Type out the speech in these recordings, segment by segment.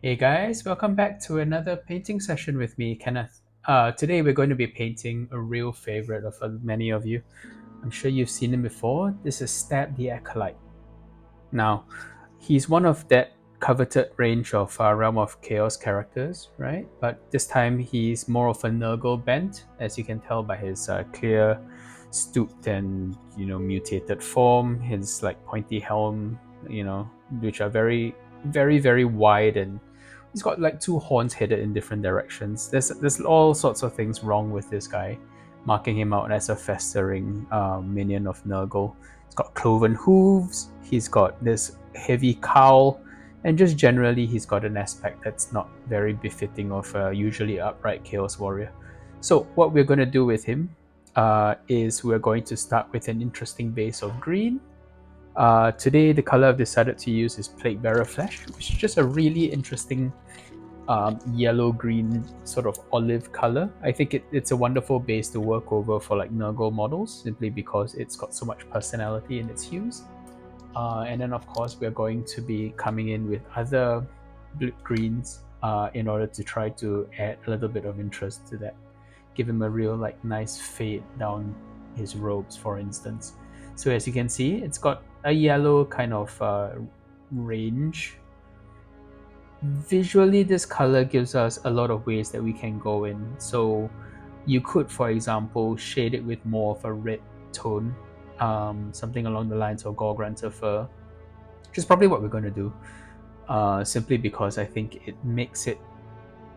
Hey guys, welcome back to another painting session with me, Kenneth. Today we're going to be painting a real favorite of many of you. I'm sure you've seen him before. This is Stab the Acolyte. Now, he's one of that coveted range of Realm of Chaos characters, right? But this time he's more of a Nurgle bent, as you can tell by his clear, stooped and mutated form, his like pointy helm, which are very wide, and he's got like two horns headed in different directions. There's all sorts of things wrong with this guy, marking him out as a festering minion of Nurgle. He's got cloven hooves, he's got this heavy cowl, and just generally he's got an aspect that's not very befitting of a usually upright Chaos Warrior. So what we're going to do with him is we're going to start with an interesting base of green. Today the color I've decided to use is Plague Bearer Flesh, which is just a really interesting yellow-green sort of olive color. I think it's a wonderful base to work over for like Nurgle models, simply because it's got so much personality in its hues. And then of course we're going to be coming in with other greens in order to try to add a little bit of interest to that. Give him a real like nice fade down his robes, for instance. So as you can see, it's got a yellow kind of range. Visually, this color gives us a lot of ways that we can go in. So you could, for example, shade it with more of a red tone, something along the lines of Gorgrunter Fur, which is probably what we're going to do, simply because I think it makes it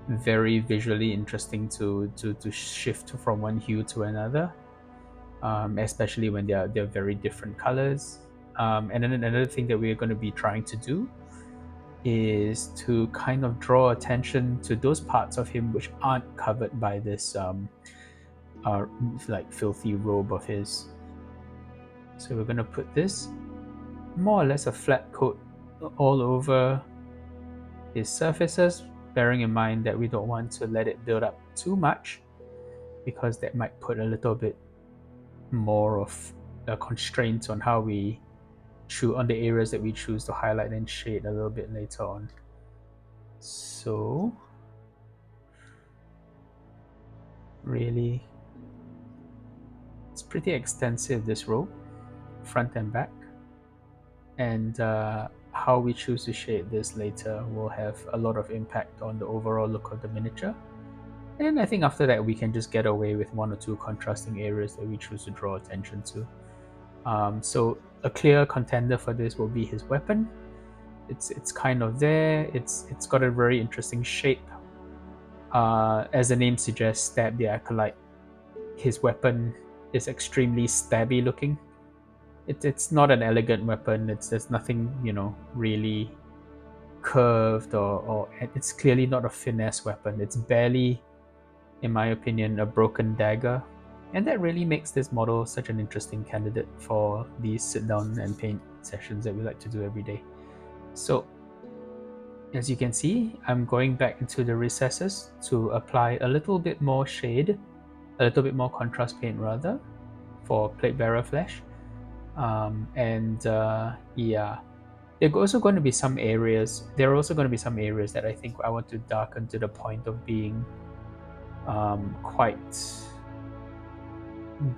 very visually interesting to shift from one hue to another, especially when they're very different colors. And then another thing that we're going to be trying to do is to kind of draw attention to those parts of him which aren't covered by this like filthy robe of his. So we're going to put this more or less a flat coat all over his surfaces, bearing in mind that we don't want to let it build up too much, because that might put a little bit more of a constraint on how we choose on the areas that we choose to highlight and shade a little bit later on. So really, it's pretty extensive, this robe, front and back, and how we choose to shade this later will have a lot of impact on the overall look of the miniature. And then I think after that we can just get away with one or two contrasting areas that we choose to draw attention to. So a clear contender for this will be his weapon. It's kind of there. It's got a very interesting shape. As the name suggests, Stab the Acolyte. His weapon is extremely stabby looking. It's not an elegant weapon. There's nothing really curved or it's clearly not a finesse weapon. It's barely, in my opinion, a broken dagger. And that really makes this model such an interesting candidate for these sit down and paint sessions that we like to do every day. So as you can see, I'm going back into the recesses to apply a little bit more shade, a little bit more contrast paint rather, for Plague Bearer Flesh. Yeah, there are also going to be some areas that I think I want to darken to the point of being quite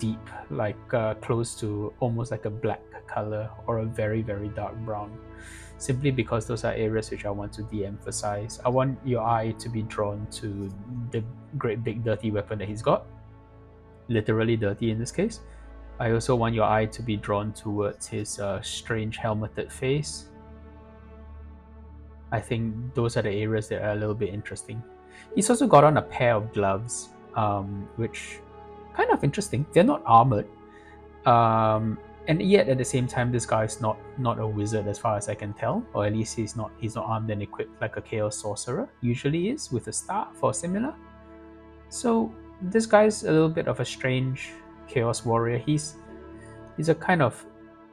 deep, like close to almost like a black color or a very dark brown, simply because those are areas which I want to de-emphasize. I want your eye to be drawn to the great big dirty weapon that he's got, literally dirty in this case. I also want your eye to be drawn towards his strange helmeted face. I think those are the areas that are a little bit interesting. He's also got on a pair of gloves, which kind of interesting. They're not armored, and yet at the same time, this guy is not a wizard as far as I can tell, or at least he's not armed and equipped like a Chaos Sorcerer usually is, with a staff or similar. So this guy's a little bit of a strange Chaos Warrior. He's a kind of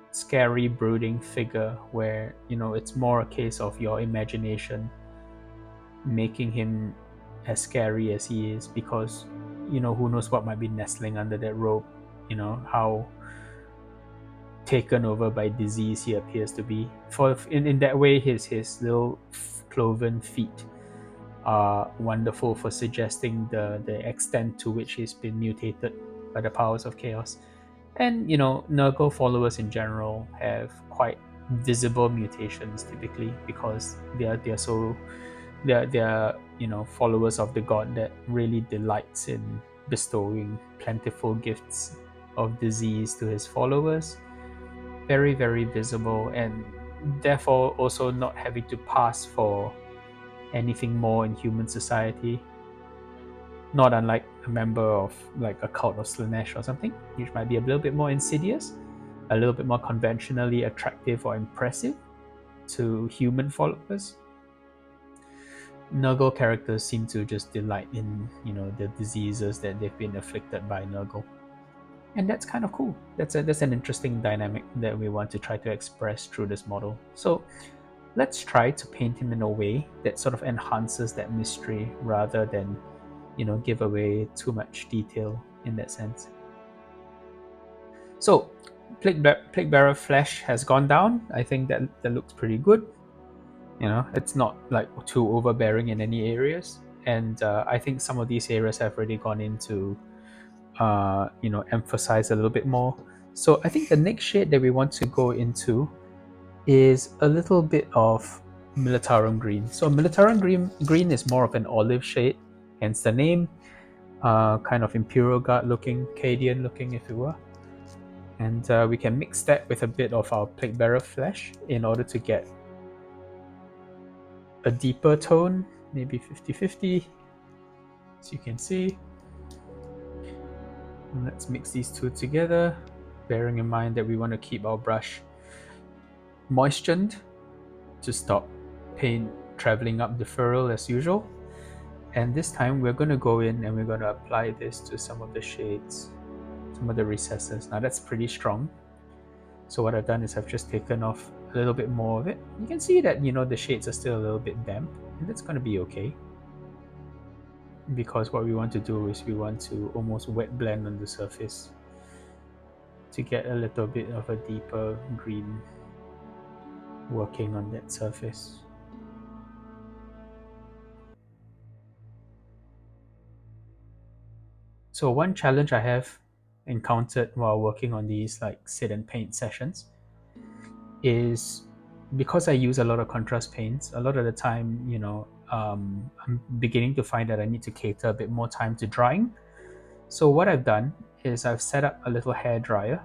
scary, brooding figure where it's more a case of your imagination making him as scary as he is, because who knows what might be nestling under that robe, how taken over by disease he appears to be. In that way, his little cloven feet are wonderful for suggesting the extent to which he's been mutated by the powers of chaos. And Nurgle followers in general have quite visible mutations typically, because they're so they're followers of the god that really delights in bestowing plentiful gifts of disease to his followers. Very, very visible, and therefore also not having to pass for anything more in human society. Not unlike a member of like a cult of Slanesh or something, which might be a little bit more insidious, a little bit more conventionally attractive or impressive to human followers. Nurgle characters seem to just delight in the diseases that they've been afflicted by Nurgle, and that's kind of cool. That's an interesting dynamic that we want to try to express through this model. So let's try to paint him in a way that sort of enhances that mystery rather than give away too much detail in that sense. So plague bearer flesh has gone down. I think that looks pretty good. It's not like too overbearing in any areas, and I think some of these areas have already gone into emphasize a little bit more. So I think the next shade that we want to go into is a little bit of Militarum green. So Militarum green is more of an olive shade, hence the name. Kind of Imperial Guard looking, Cadian looking, if you will. And we can mix that with a bit of our Plague Bearer flesh in order to get a deeper tone, maybe 50-50, as you can see. And let's mix these two together, bearing in mind that we want to keep our brush moistened to stop paint traveling up the furrow as usual. And this time we're going to go in and we're going to apply this to some of the shades, some of the recesses. Now that's pretty strong. So what I've done is I've just taken off a little bit more of it. You can see that the shades are still a little bit damp, and that's going to be okay. Because what we want to do is we want to almost wet blend on the surface to get a little bit of a deeper green working on that surface. So one challenge I have encountered while working on these like sit and paint sessions is because I use a lot of contrast paints. A lot of the time, I'm beginning to find that I need to cater a bit more time to drying. So what I've done is I've set up a little hair dryer,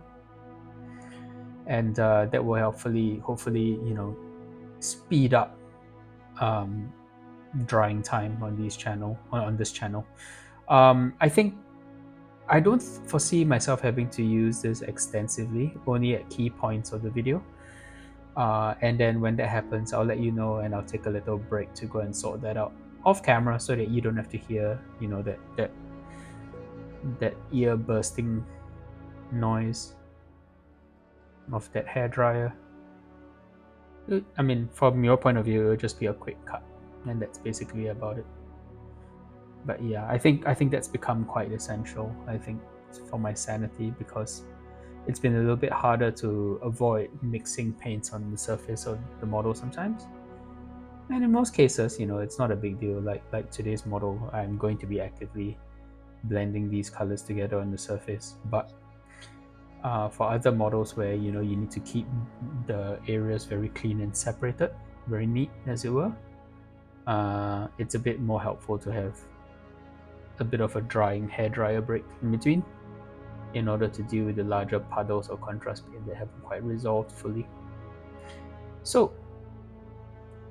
and that will hopefully speed up drying time on this channel. I think I don't foresee myself having to use this extensively, only at key points of the video. And then when that happens, I'll let you know, and I'll take a little break to go and sort that out off camera so that you don't have to hear, that ear bursting noise of that hair dryer. I mean, from your point of view, it'll just be a quick cut, and that's basically about it. But yeah, I think that's become quite essential, I think, for my sanity, because it's been a little bit harder to avoid mixing paints on the surface of the model sometimes. And in most cases, it's not a big deal. Like today's model, I'm going to be actively blending these colors together on the surface. But for other models where you need to keep the areas very clean and separated, very neat as it were, it's a bit more helpful to have a bit of a drying hair dryer break in between in order to deal with the larger puddles of contrast paint that haven't quite resolved fully. So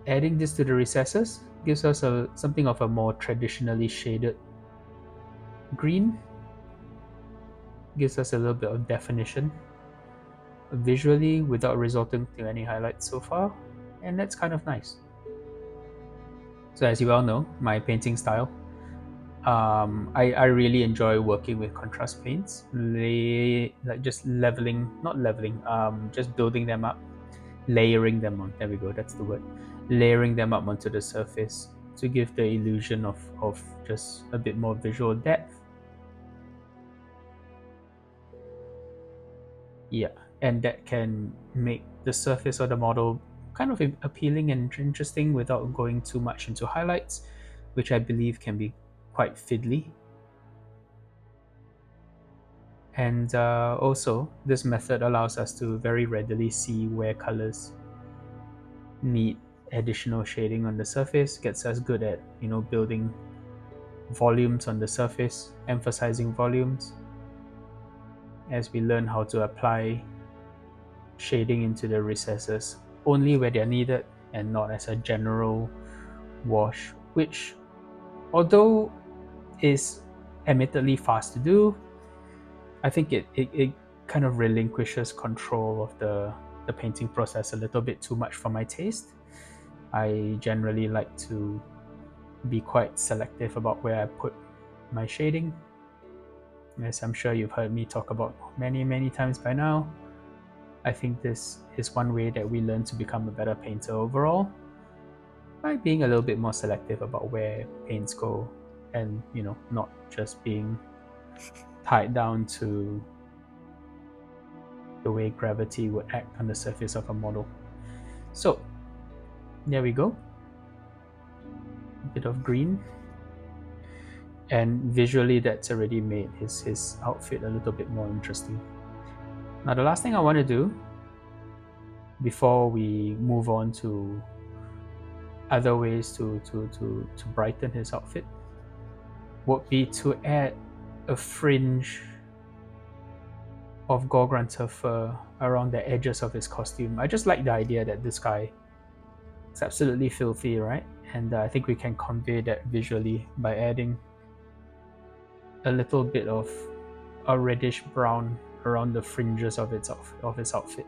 adding this to the recesses gives us something of a more traditionally shaded green, gives us a little bit of definition visually without resulting to any highlights so far, and that's kind of nice. So as you well know, my painting style, I really enjoy working with contrast paints, like just just building them up, layering them on. There we go, that's the word. Layering them up onto the surface to give the illusion of just a bit more visual depth. Yeah, and that can make the surface of the model kind of appealing and interesting without going too much into highlights, which I believe can be quite fiddly. And also, this method allows us to very readily see where colors need additional shading on the surface, gets us good at, building volumes on the surface, emphasizing volumes as we learn how to apply shading into the recesses only where they're needed and not as a general wash, which, although is admittedly fast to do, I think it kind of relinquishes control of the painting process a little bit too much for my taste. I generally like to be quite selective about where I put my shading. As I'm sure you've heard me talk about many times by now, I think this is one way that we learn to become a better painter overall, by being a little bit more selective about where paints go, and not just being tied down to the way gravity would act on the surface of a model. So there we go, a bit of green, and visually that's already made his outfit a little bit more interesting. Now the last thing I want to do before we move on to other ways to brighten his outfit would be to add a fringe of Gorgrunter fur around the edges of his costume. I just like the idea that this guy is absolutely filthy, right? And I think we can convey that visually by adding a little bit of a reddish brown around the fringes of his outfit.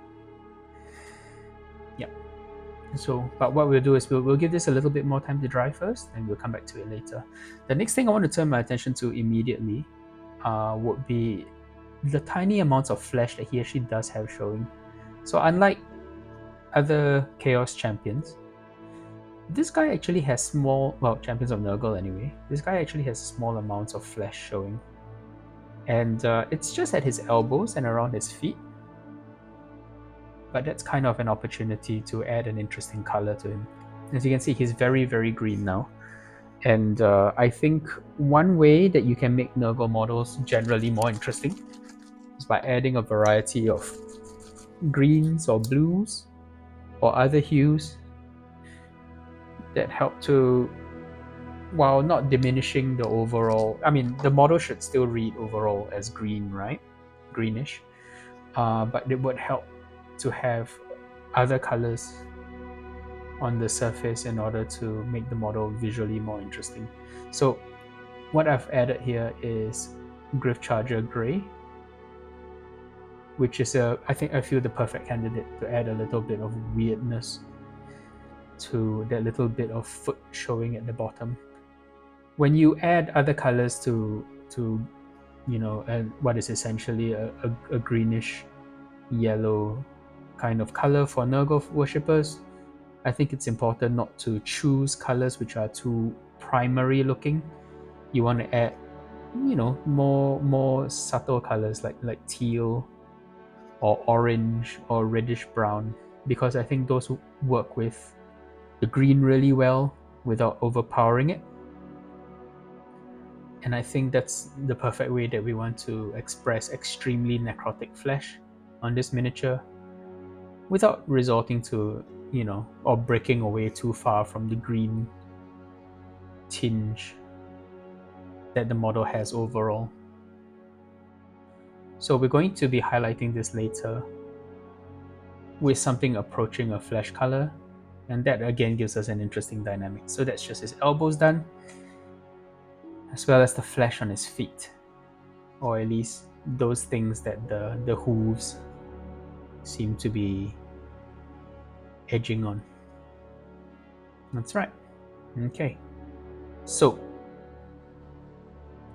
Yeah. So, but what we'll do is we'll give this a little bit more time to dry first, and we'll come back to it later. The next thing I want to turn my attention to immediately would be the tiny amounts of flesh that he actually does have showing. So unlike other Chaos champions, this guy actually has champions of Nurgle anyway, this guy actually has small amounts of flesh showing. And it's just at his elbows and around his feet. But that's kind of an opportunity to add an interesting color to him. As you can see, he's very green now. And I think one way that you can make Nurgle models generally more interesting is by adding a variety of greens or blues or other hues that help to, while not diminishing the overall, I mean, the model should still read overall as green, right? Greenish. But it would help to have other colors on the surface in order to make the model visually more interesting. So what I've added here is Gryphcharger Grey, which is I feel the perfect candidate to add a little bit of weirdness to that little bit of foot showing at the bottom. When you add other colors to what is essentially a greenish yellow kind of color for Nurgle worshippers, I think it's important not to choose colors which are too primary looking. You want to add more subtle colors like teal or orange or reddish brown, because I think those work with the green really well without overpowering it. And I think that's the perfect way that we want to express extremely necrotic flesh on this miniature without resorting to, or breaking away too far from the green tinge that the model has overall. So we're going to be highlighting this later with something approaching a flesh color, and that again gives us an interesting dynamic. So that's just his elbows done, as well as the flesh on his feet, or at least those things that the hooves seem to be edging on. That's right. Okay, so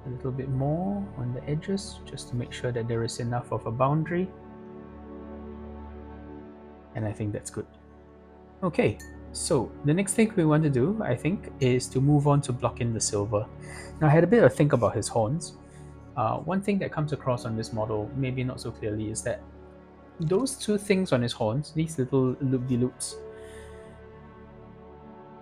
a little bit more on the edges just to make sure that there is enough of a boundary, and I think that's good. Okay, so the next thing we want to do, I think, is to move on to block in the silver. Now I had a bit of think about his horns. One thing that comes across on this model, maybe not so clearly, is that those two things on his horns, these little loop-de-loops,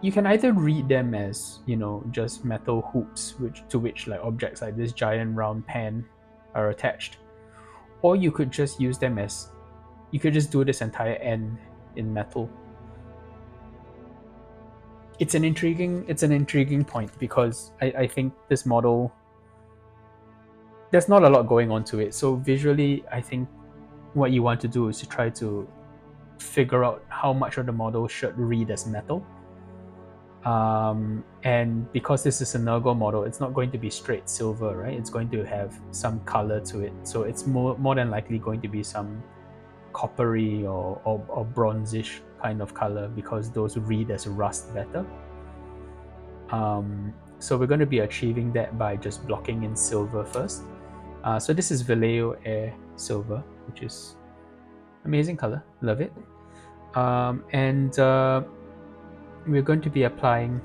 you can either read them as, you know, just metal hoops to which like objects like this giant round pan are attached, or you could just use them as, you could just do this entire end in metal. It's an intriguing point because I think this model, there's not a lot going on to it. So visually, I think what you want to do is to try to figure out how much of the model should read as metal. And because this is a Nurgle model, it's not going to be straight silver, right? It's going to have some color to it. So it's more than likely going to be some coppery or bronzish kind of color, because those read as rust better. So we're going to be achieving that by just blocking in silver first. So this is Vallejo Air Silver, which is amazing color, love it. And we're going to be applying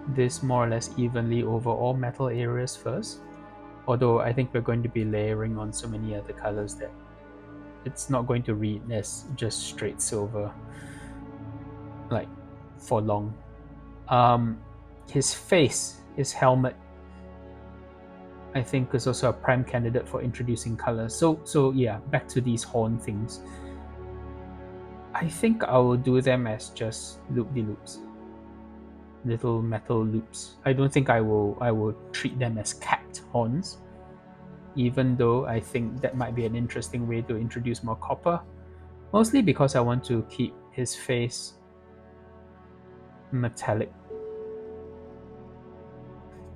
this more or less evenly over all metal areas first, although I think we're going to be layering on so many other colors that it's not going to read as just straight silver like for long. His face, his helmet, I think is also a prime candidate for introducing colors. So yeah, back to these horn things. I think I will do them as just loop-de-loops, little metal loops. I don't think I will treat them as capped horns, even though I think that might be an interesting way to introduce more copper, mostly because I want to keep his face metallic.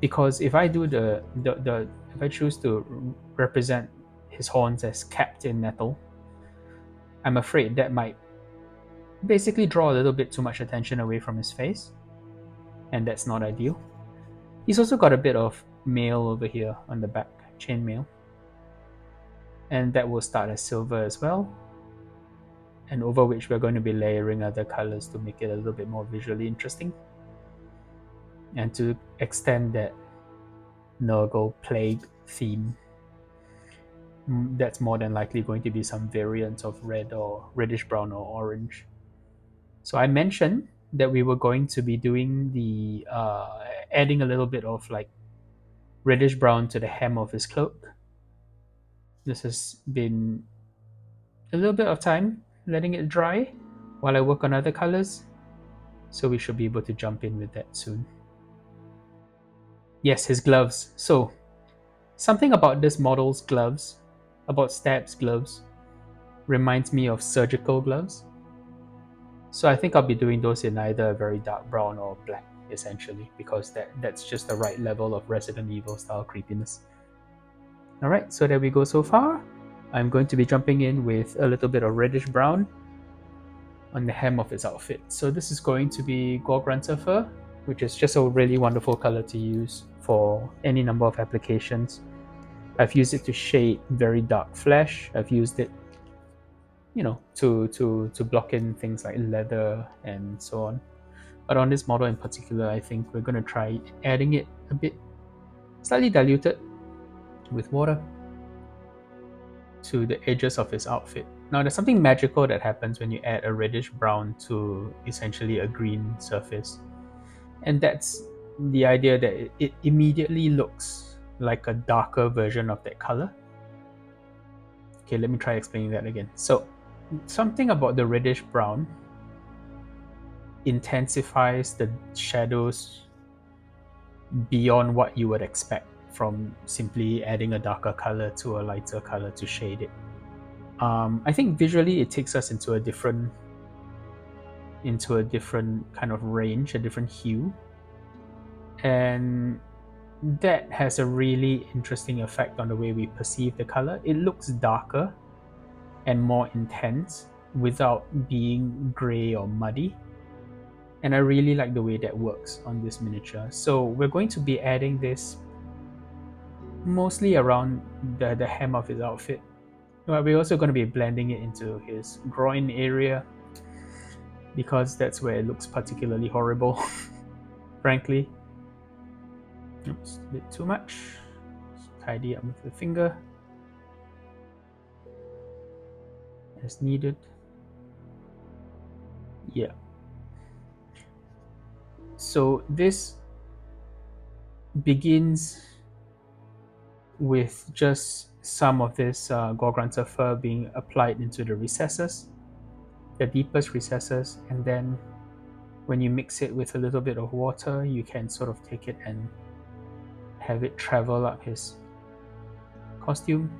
Because if I do if I choose to represent his horns as capped in metal, I'm afraid that might basically draw a little bit too much attention away from his face, and that's not ideal. He's also got a bit of mail over here on the back, chainmail, and that will start as silver as well, and over which we're going to be layering other colors to make it a little bit more visually interesting, and to extend that Nurgle plague theme. That's more than likely going to be some variant of red or reddish brown or orange. So I mentioned that we were going to be doing the adding a little bit of like reddish brown to the hem of his cloak. This has been a little bit of time letting it dry while I work on other colors, so we should be able to jump in with that soon. Yes, his gloves. So something about this model's gloves, about Stab's gloves, reminds me of surgical gloves. So I think I'll be doing those in either a very dark brown or black, essentially, because that's just the right level of Resident Evil style creepiness. Alright, so there we go so far. I'm going to be jumping in with a little bit of reddish brown on the hem of his outfit. So this is going to be Gorgrunter fur, which is just a really wonderful color to use for any number of applications. I've used it to shade very dark flesh. I've used it, you know, to block in things like leather and so on. But on this model in particular, I think we're going to try adding it a bit slightly diluted with water to the edges of his outfit. Now there's something magical that happens when you add a reddish brown to essentially a green surface, and that's the idea that it immediately looks like a darker version of that color. Okay, let me try explaining that again. So something about the reddish brown intensifies the shadows beyond what you would expect from simply adding a darker color to a lighter color to shade it. I think visually it takes us into a different kind of range, a different hue, and that has a really interesting effect on the way we perceive the color. It looks darker and more intense without being gray or muddy, and I really like the way that works on this miniature. So we're going to be adding this mostly around the hem of his outfit. But we're also going to be blending it into his groin area, because that's where it looks particularly horrible, frankly. Oops, a bit too much. Just tidy up with the finger as needed. Yeah. So this begins with just some of this Gorgrunter fur being applied into the recesses, the deepest recesses, and then when you mix it with a little bit of water, you can sort of take it and have it travel up his costume.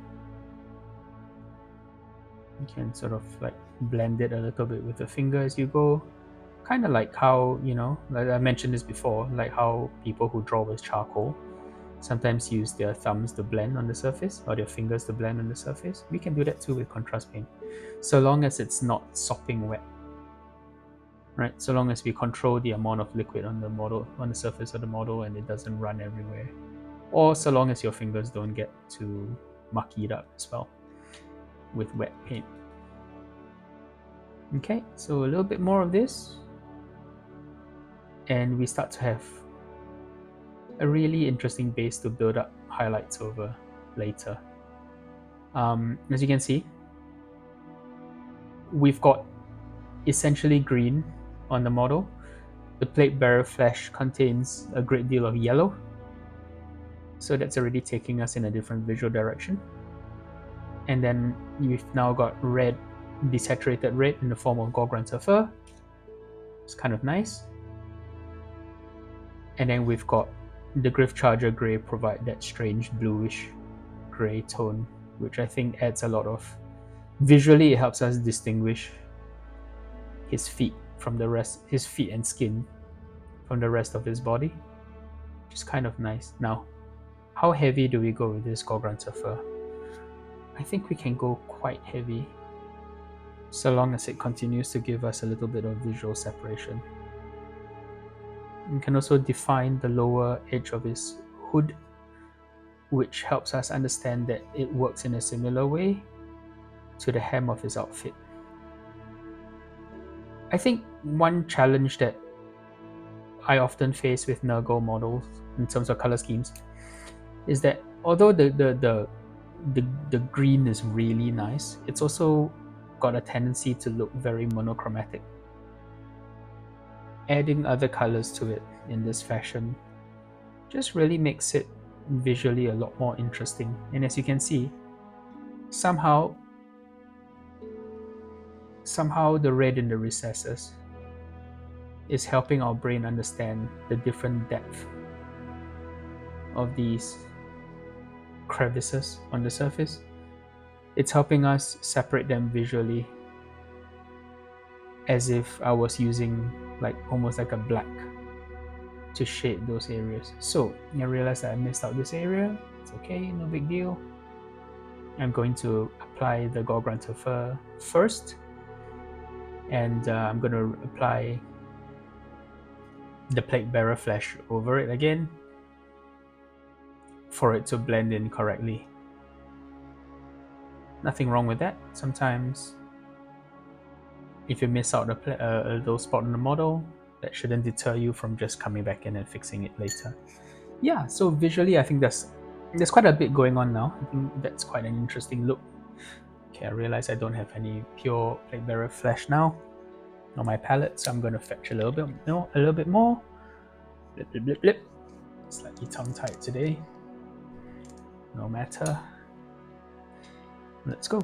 You can sort of like blend it a little bit with the finger as you go. Kind of like how, like I mentioned this before, like how people who draw with charcoal sometimes use their thumbs to blend on the surface or their fingers to blend on the surface. We can do that too with contrast paint, so long as it's not sopping wet. Right, so long as we control the amount of liquid on the model, on the surface of the model, and it doesn't run everywhere, or so long as your fingers don't get too muckied up as well with wet paint. Okay, so a little bit more of this, and we start to have a really interesting base to build up highlights over later. As you can see, we've got essentially green on the model. The plate bearer flesh contains a great deal of yellow, so that's already taking us in a different visual direction. And then we've now got red, desaturated red in the form of Gorgrunter fur. It's kind of nice. And then we've got the Gryphcharger grey provide that strange bluish grey tone, which I think adds a lot of... Visually, it helps us distinguish his feet from the rest, his feet and skin from the rest of his body, which is kind of nice. Now, how heavy do we go with this Gorgrunter fur? I think we can go quite heavy, so long as it continues to give us a little bit of visual separation. We can also define the lower edge of his hood, which helps us understand that it works in a similar way to the hem of his outfit. I think one challenge that I often face with Nurgle models in terms of color schemes is that although the green is really nice, it's also got a tendency to look very monochromatic. Adding other colors to it in this fashion just really makes it visually a lot more interesting. And as you can see, somehow the red in the recesses is helping our brain understand the different depth of these crevices on the surface. It's helping us separate them visually, as if I was using almost like a black to shade those areas. So I realized that I missed out this area. It's okay, no big deal. I'm going to apply the Gorgrunter fur first, and I'm going to apply the plate bearer flesh over it again for it to blend in correctly. Nothing wrong with that. Sometimes if you miss out a little spot on the model, that shouldn't deter you from just coming back in and fixing it later. Yeah, so visually I think there's quite a bit going on now. I think that's quite an interesting look. Okay, I realize I don't have any pure plate bearer flesh now on my palette, so I'm going to fetch a little bit more. Blip, blip, blip, blip. Slightly tongue-tied today. No matter. Let's go.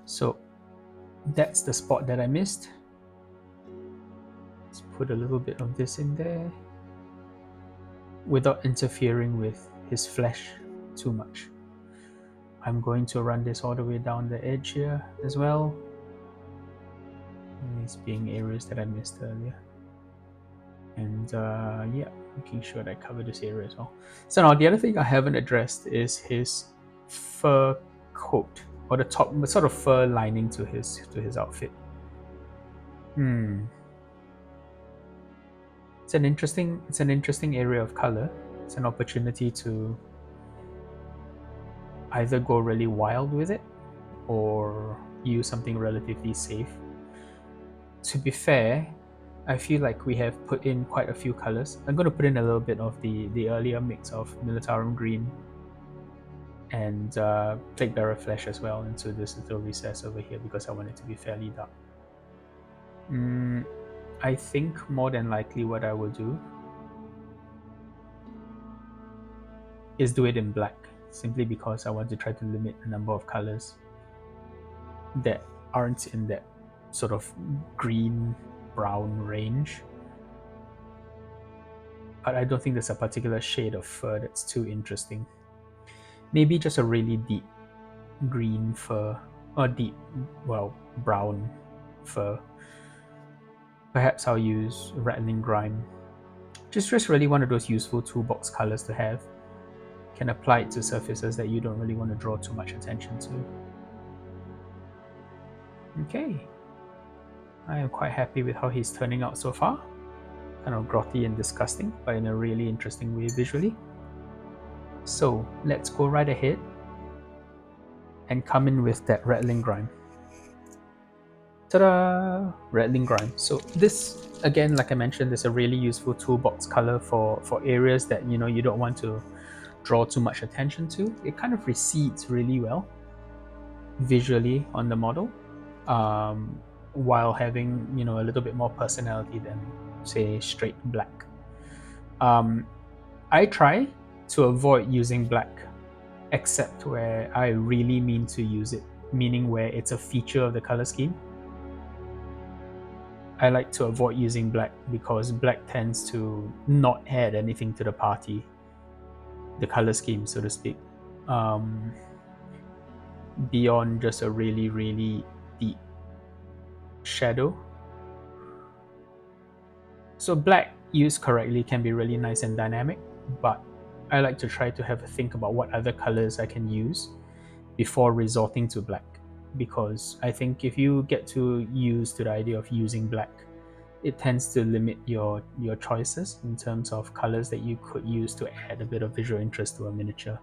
So that's the spot that I missed. Let's put a little bit of this in there without interfering with his flesh too much. I'm going to run this all the way down the edge here as well. These being areas that I missed earlier. And yeah, making sure that I cover this area as well. So now the other thing I haven't addressed is his fur coat, or the top sort of fur lining to his outfit. It's an interesting area of color. It's an opportunity to either go really wild with it or use something relatively safe. To be fair, I feel like we have put in quite a few colors. I'm going to put in a little bit of the earlier mix of Militarum green and plate bearer flesh as well into this little recess over here, because I want it to be fairly dark. I think more than likely what I will do is do it in black, simply because I want to try to limit the number of colors that aren't in that sort of green brown range. But I don't think there's a particular shade of fur that's too interesting. Maybe just a really deep green fur, or deep, well, brown fur. Perhaps I'll use rattling grime. Just really one of those useful toolbox colors to have. Can apply it to surfaces that you don't really want to draw too much attention to. Okay, I am quite happy with how he's turning out so far. Kind of grotty and disgusting, but in a really interesting way visually. So let's go right ahead and come in with that rattling grime. Ta-da! Rattling grime. So this, again, like I mentioned, is a really useful toolbox color for areas that you don't want to draw too much attention to. It kind of recedes really well visually on the model, while having a little bit more personality than, say, straight black. I try to avoid using black except where I really mean to use it, meaning where it's a feature of the color scheme. I like to avoid using black because black tends to not add anything to the party, the color scheme, so to speak, beyond just a really, really deep shadow. So black used correctly can be really nice and dynamic, but I like to try to have a think about what other colors I can use before resorting to black, because I think if you get too used to the idea of using black, it tends to limit your choices in terms of colors that you could use to add a bit of visual interest to a miniature.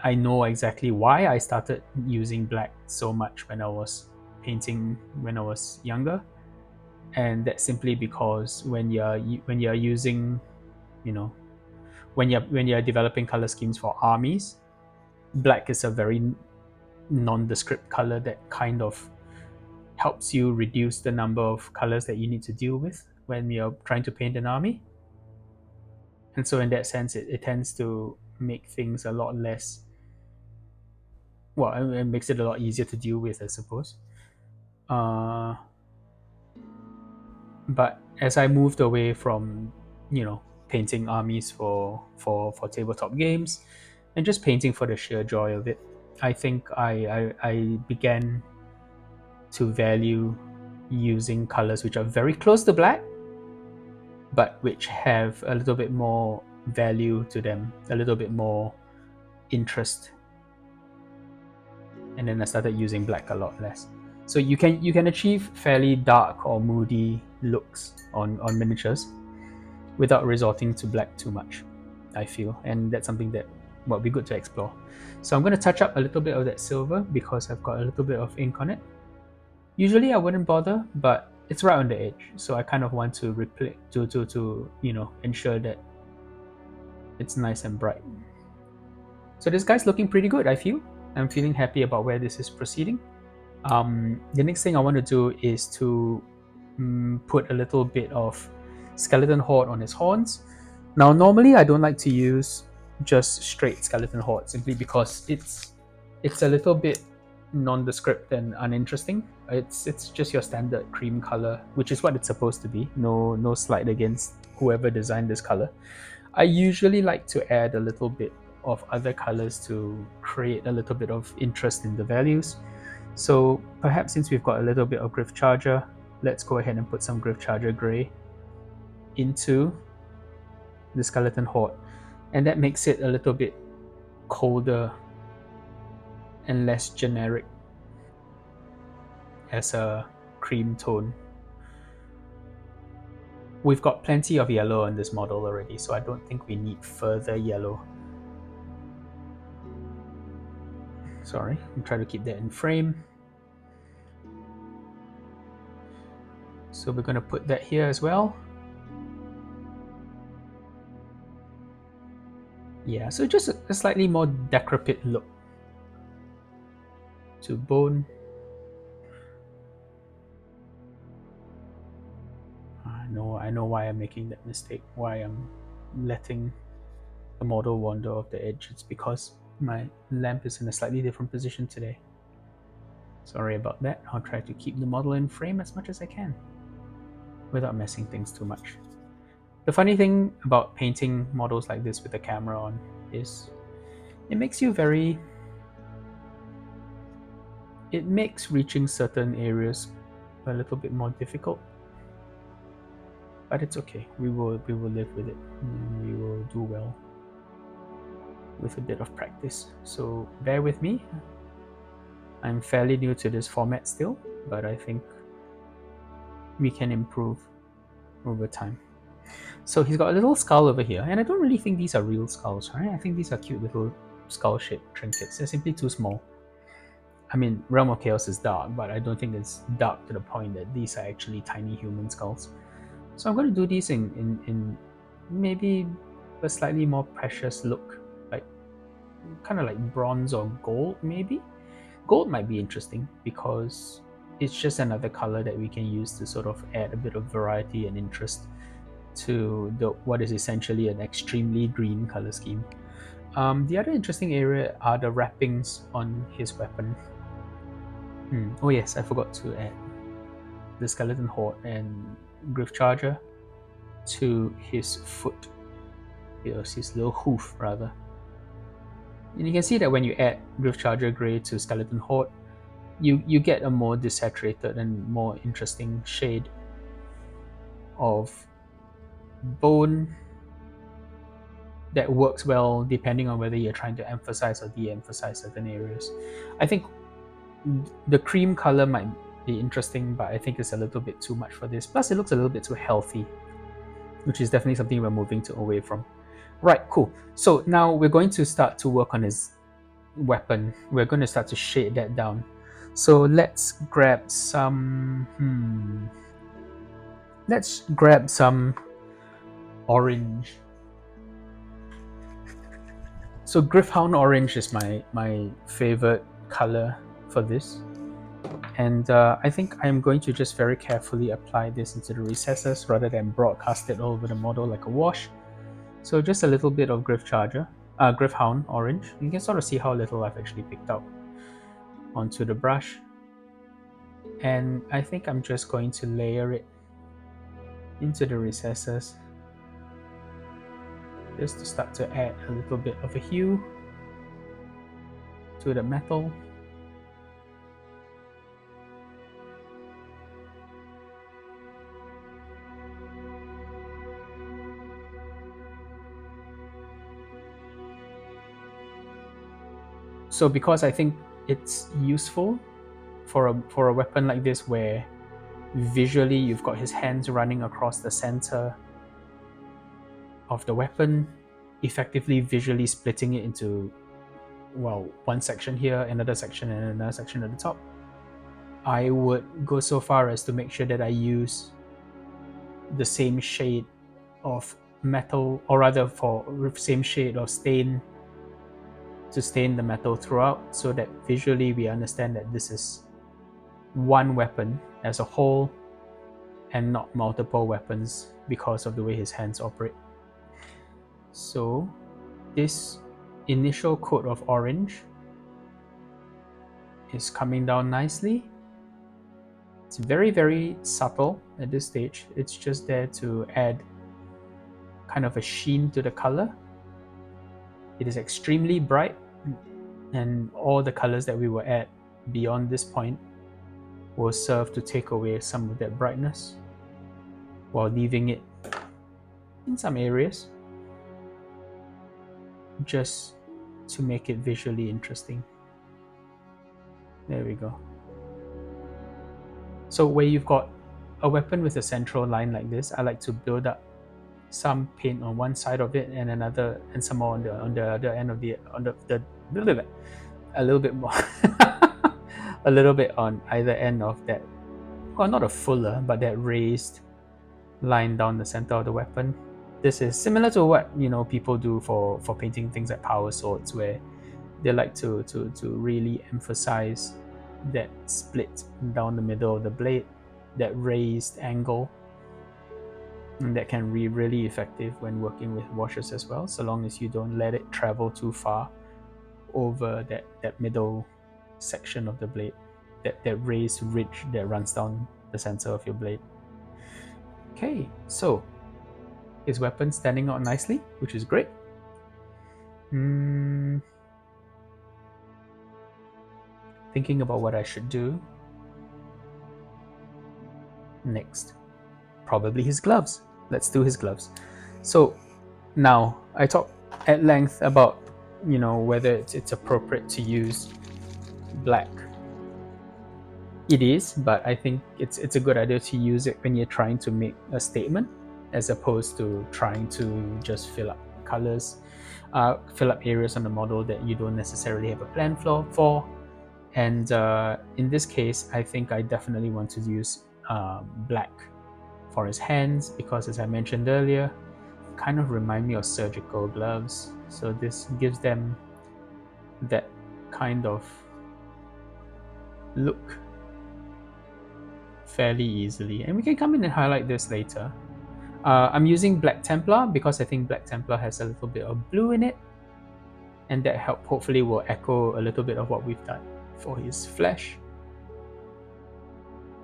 I know exactly why I started using black so much when I was painting when I was younger, and that's simply because when you're using, when you're developing color schemes for armies, black is a very nondescript color that kind of helps you reduce the number of colors that you need to deal with when you're trying to paint an army. And so in that sense, it tends to make things a lot less, well, it makes it a lot easier to deal with, I suppose. But as I moved away from, painting armies for tabletop games and just painting for the sheer joy of it, I think I began to value using colors which are very close to black, but which have a little bit more value to them, a little bit more interest. And then I started using black a lot less. So you can achieve fairly dark or moody looks on miniatures without resorting to black too much, I feel, and that's something that would be good to explore. So I'm going to touch up a little bit of that silver because I've got a little bit of ink on it. Usually I wouldn't bother, but it's right on the edge, so I kind of want to replay to ensure that it's nice and bright. So this guy's looking pretty good, I feel. I'm feeling happy about where this is proceeding. The next thing I want to do is to put a little bit of skeleton horde on his horns. Now, normally I don't like to use just straight skeleton horde simply because it's a little bit nondescript and uninteresting. It's just your standard cream color, which is what it's supposed to be. No slight against whoever designed this color. I usually like to add a little bit of other colors to create a little bit of interest in the values. So perhaps since we've got a little bit of Gryphcharger, let's go ahead and put some Gryphcharger Grey into the skeleton horde, and that makes it a little bit colder and less generic as a cream tone. We've got plenty of yellow on this model already, so I don't think we need further yellow. Sorry, I'm trying to keep that in frame. So we're going to put that here as well. Yeah, so just a slightly more decrepit look to bone. know why I'm making that mistake, why I'm letting the model wander off the edge. It's because my lamp is in a slightly different position today. Sorry about that. I'll try to keep the model in frame as much as I can without messing things too much. The funny thing about painting models like this with the camera on is it makes reaching certain areas a little bit more difficult. But it's okay. We will live with it. We will do well with a bit of practice. So bear with me. I'm fairly new to this format still, but I think we can improve over time. So he's got a little skull over here, and I don't really think these are real skulls, right? I think these are cute little skull-shaped trinkets. They're simply too small. I mean, Realm of Chaos is dark, but I don't think it's dark to the point that these are actually tiny human skulls. So I'm going to do these in maybe a slightly more precious look, like kind of like bronze or gold maybe. Gold might be interesting because it's just another color that we can use to sort of add a bit of variety and interest to what is essentially an extremely green color scheme. The other interesting area are the wrappings on his weapon. Oh yes, I forgot to add the skeleton horde and Gryph charger to his foot. His little hoof rather. And you can see that when you add Gryph charger grey to skeleton horde, you get a more desaturated and more interesting shade of bone that works well depending on whether you're trying to emphasize or de-emphasize certain areas. I think the cream color might be interesting, but I think it's a little bit too much for this. Plus it looks a little bit too healthy, which is definitely something we're moving away from. Right, cool. So now we're going to start to work on his weapon. We're going to start to shade that down. So let's grab some orange. So Gryphhound orange is my favorite color for this, and I think I'm going to just very carefully apply this into the recesses rather than broadcast it all over the model like a wash. So just a little bit of Gryphhound orange. You can sort of see how little I've actually picked up onto the brush, and I think I'm just going to layer it into the recesses just to start to add a little bit of a hue to the metal. So because I think it's useful for a weapon like this where visually you've got his hands running across the center of the weapon, effectively visually splitting it into, well, one section here, another section, and another section at the top. I would go so far as to make sure that I use the same shade of metal, or rather for same shade of stain to stain the metal throughout, so that visually we understand that this is one weapon as a whole and not multiple weapons because of the way his hands operate. So this initial coat of orange is coming down nicely. It's very, very subtle at this stage. It's just there to add kind of a sheen to the color. It is extremely bright, and all the colors that we will add beyond this point will serve to take away some of that brightness while leaving it in some areas just to make it visually interesting. There we go. So where you've got a weapon with a central line like this, I like to build up some paint on one side of it and another, and some more on the other end of the a little bit more a little bit on either end of that, well, not a fuller, but that raised line down the center of the weapon. This is similar to what people do for painting things like power swords, where they like to really emphasize that split down the middle of the blade, that raised angle. And that can be really effective when working with washers as well, so long as you don't let it travel too far over that middle section of the blade, that raised ridge that runs down the center of your blade. Okay, so his weapon standing out nicely, which is great. Thinking about what I should do next. Probably his gloves. Let's do his gloves. So now I talked at length about, whether it's appropriate to use black. It is, but I think it's a good idea to use it when you're trying to make a statement, as opposed to trying to just fill up colors, fill up areas on the model that you don't necessarily have a plan for. And in this case, I think I definitely want to use black for his hands, because as I mentioned earlier, kind of remind me of surgical gloves. So this gives them that kind of look fairly easily. And we can come in and highlight this later. I'm using Black Templar because I think Black Templar has a little bit of blue in it, and that hopefully will echo a little bit of what we've done for his flesh.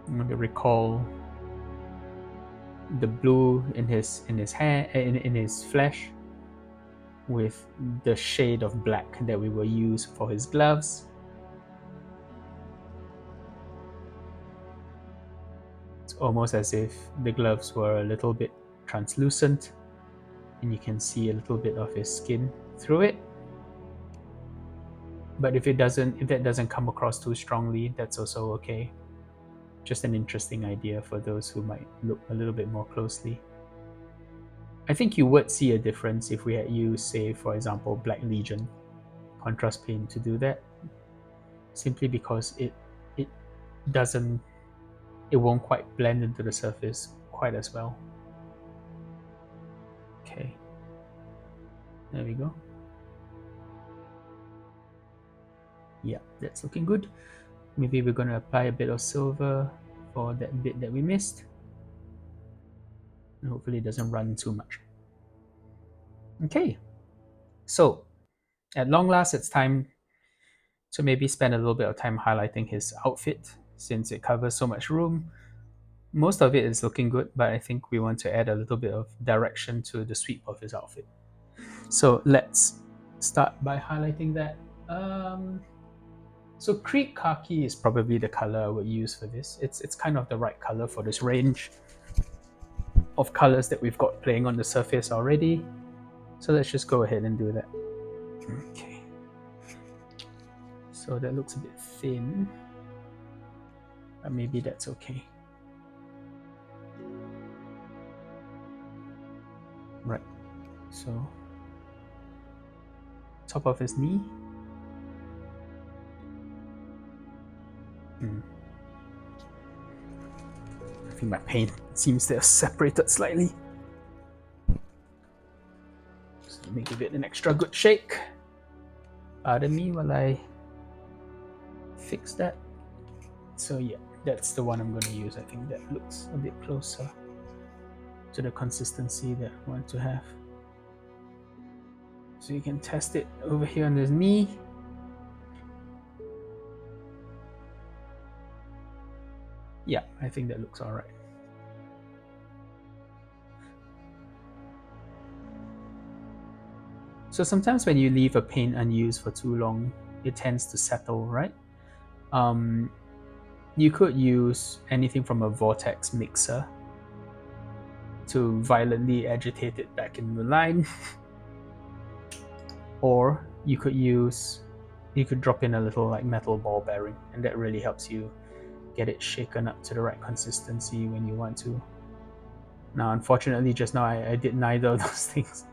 I'm going to recall the blue in his hand, in his flesh, with the shade of black that we will use for his gloves. It's almost as if the gloves were a little bit translucent, and you can see a little bit of his skin through it. But if that doesn't come across too strongly, that's also okay. Just an interesting idea for those who might look a little bit more closely. I think you would see a difference if we had used, say, for example, Black Legion contrast paint to do that, simply because it won't quite blend into the surface quite as well. Okay, there we go. Yeah, that's looking good. Maybe we're going to apply a bit of silver for that bit that we missed, and hopefully it doesn't run too much. Okay, so at long last, it's time to maybe spend a little bit of time highlighting his outfit, since it covers so much room. Most of it is looking good, but I think we want to add a little bit of direction to the sweep of his outfit. So let's start by highlighting that. So Creek Khaki is probably the color I would use for this. It's kind of the right color for this range of colors that we've got playing on the surface already. So let's just go ahead and do that. Okay. So that looks a bit thin, but maybe that's okay. Right. So top of his knee. I think my paint seems to have separated slightly. So let me give it an extra good shake. Pardon me while I fix that. So yeah, that's the one I'm going to use. I think that looks a bit closer to the consistency that I want to have. So you can test it over here on his knee. Yeah, I think that looks all right. So sometimes when you leave a paint unused for too long, it tends to settle, right? You could use anything from a vortex mixer to violently agitate it back in the line. Or you could drop in a little like metal ball bearing, and that really helps you get it shaken up to the right consistency when you want to. Now, unfortunately, just now I did neither of those things.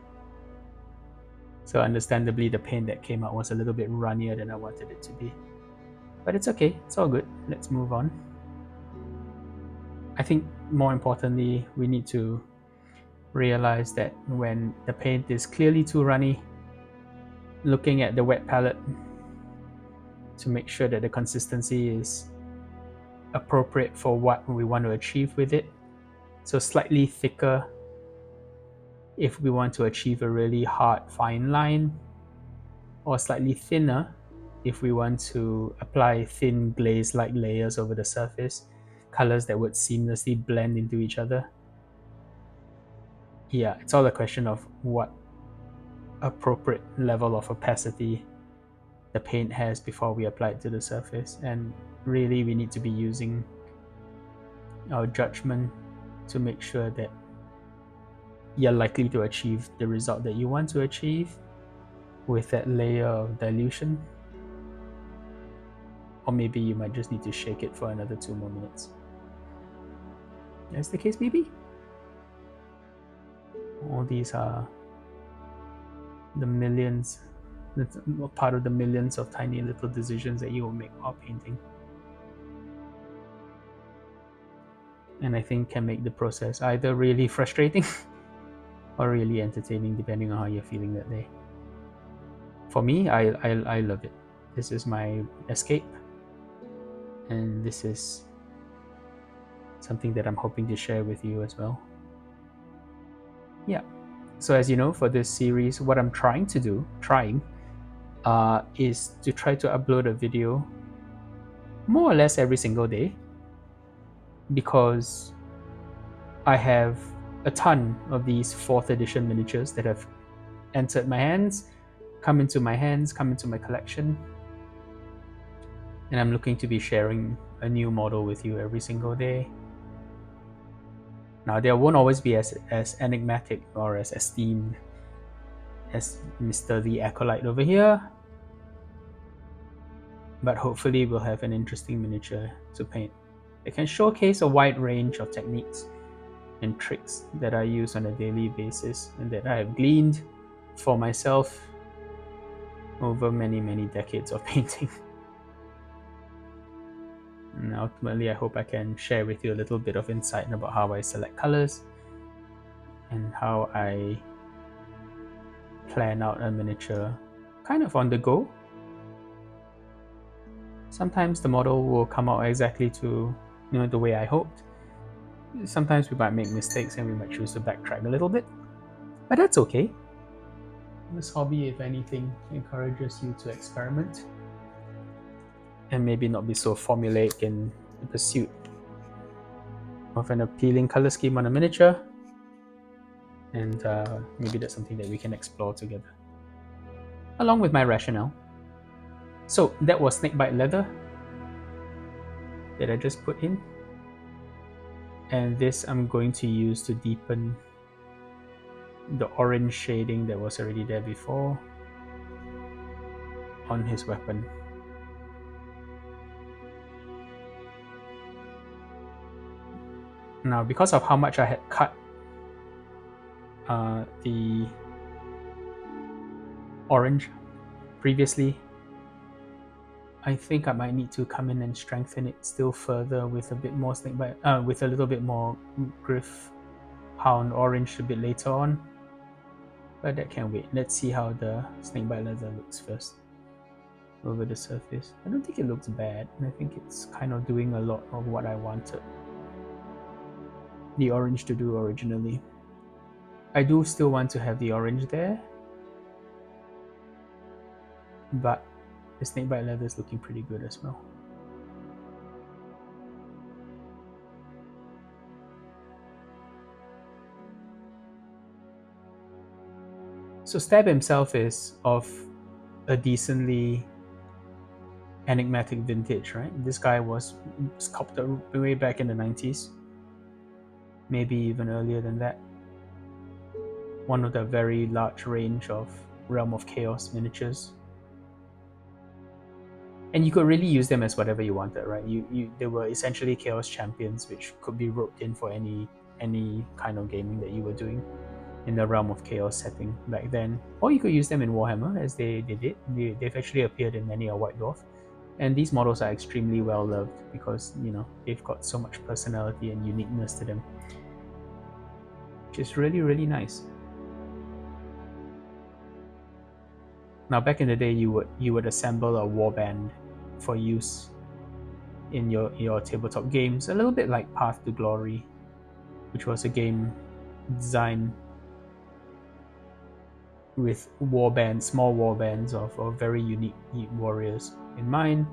So understandably, the paint that came out was a little bit runnier than I wanted it to be. But it's okay, it's all good. Let's move on. I think more importantly, we need to realize that when the paint is clearly too runny, looking at the wet palette to make sure that the consistency is appropriate for what we want to achieve with it. So slightly thicker if we want to achieve a really hard fine line, or slightly thinner if we want to apply thin glaze-like layers over the surface, colors that would seamlessly blend into each other. Yeah, it's all a question of what appropriate level of opacity the paint has before we apply it to the surface, and really we need to be using our judgment to make sure that you're likely to achieve the result that you want to achieve with that layer of dilution. Or maybe you might just need to shake it for another 2 more minutes. As the case may be. All these are the millions, that's part of the millions of tiny little decisions that you will make while painting. And I think can make the process either really frustrating or really entertaining, depending on how you're feeling that day. For me, I love it. This is my escape, and this is something that I'm hoping to share with you as well. Yeah. So as you know, for this series, what I'm trying to do, is to try to upload a video more or less every single day, because I have a ton of these 4th edition miniatures that have entered my hands, come into my collection, and I'm looking to be sharing a new model with you every single day. Now, they won't always be as enigmatic or as esteemed as Mr. the Acolyte over here, but hopefully we'll have an interesting miniature to paint. It can showcase a wide range of techniques and tricks that I use on a daily basis and that I have gleaned for myself over many, many decades of painting. And ultimately, I hope I can share with you a little bit of insight about how I select colors and how I plan out a miniature kind of on the go. Sometimes the model will come out exactly to the way I hoped. Sometimes we might make mistakes and we might choose to backtrack a little bit, but that's okay. This hobby, if anything, encourages you to experiment and maybe not be so formulaic in the pursuit of an appealing color scheme on a miniature, and maybe that's something that we can explore together along with my rationale. So that was snakebite leather that I just put in, and this I'm going to use to deepen the orange shading that was already there before on his weapon. Now, because of how much I had cut the orange previously, I think I might need to come in and strengthen it still further with a bit more snakebite, with a little bit more Gryphhound orange a bit later on. But that can wait. Let's see how the snakebite leather looks first over the surface. I don't think it looks bad, and I think it's kind of doing a lot of what I wanted the orange to do originally. I do still want to have the orange there, but the snakebite leather is looking pretty good as well. So Stab himself is of a decently enigmatic vintage, right? This guy was sculpted way back in the 90s, maybe even earlier than that. One of the very large range of Realm of Chaos miniatures. And you could really use them as whatever you wanted, right? They were essentially Chaos champions, which could be roped in for any kind of gaming that you were doing in the Realm of Chaos setting back then. Or you could use them in Warhammer, as they did. They've actually appeared in many a White Dwarf. And these models are extremely well loved because, they've got so much personality and uniqueness to them, which is really, really nice. Now, back in the day, you would assemble a warband for use in your tabletop games, a little bit like Path to Glory, which was a game designed with small war bands of very unique warriors in mind.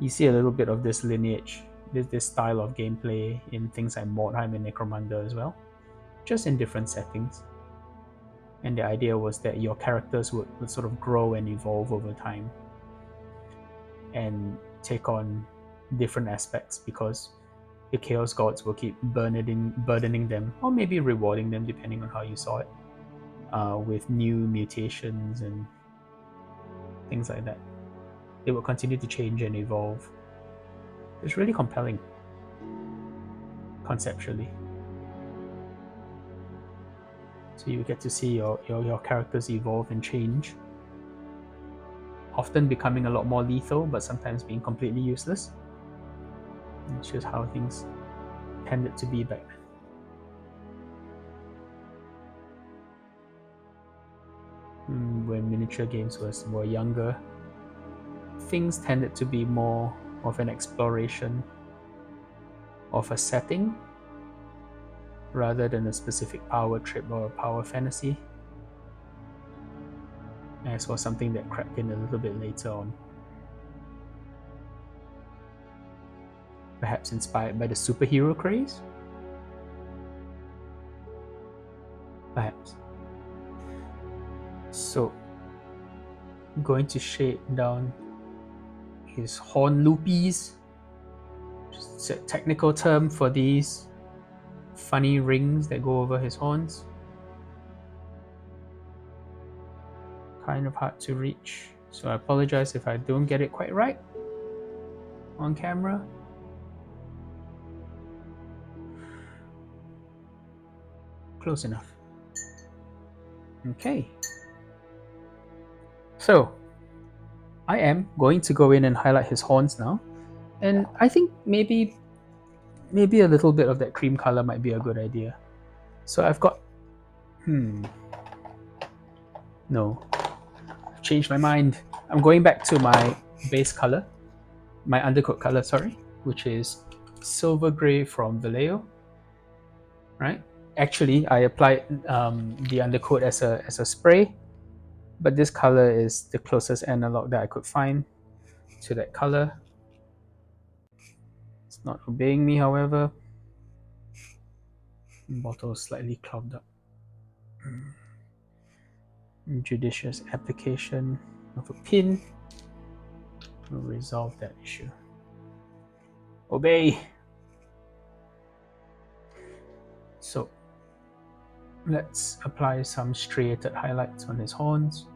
You see a little bit of this lineage, this style of gameplay in things like Mordheim and Necromunda as well, just in different settings. And the idea was that your characters would sort of grow and evolve over time and take on different aspects, because the Chaos Gods will keep burdening them, or maybe rewarding them depending on how you saw it, with new mutations and things like that. They will continue to change and evolve. It's really compelling conceptually. So you get to see your characters evolve and change, often becoming a lot more lethal, but sometimes being completely useless. It's just how things tended to be back then. When miniature games were younger, things tended to be more of an exploration of a setting rather than a specific power trip or a power fantasy. And I saw something that crept in a little bit later on. Perhaps inspired by the superhero craze? Perhaps. So, I'm going to shade down his horn loopies, just a technical term for these funny rings that go over his horns. Kind of hard to reach, so I apologize if I don't get it quite right on camera. Close enough. Okay. So, I am going to go in and highlight his horns now. And I think maybe a little bit of that cream color might be a good idea. So I've got... No. I've changed my mind. I'm going back to my base color. My undercoat color, sorry. Which is silver grey from Vallejo. Right? Actually, I applied the undercoat as a spray, but this color is the closest analog that I could find to that color. It's not obeying me, however. The bottle is slightly clogged up. Judicious application of a pin will resolve that issue. Obey! So, let's apply some striated highlights on his horns.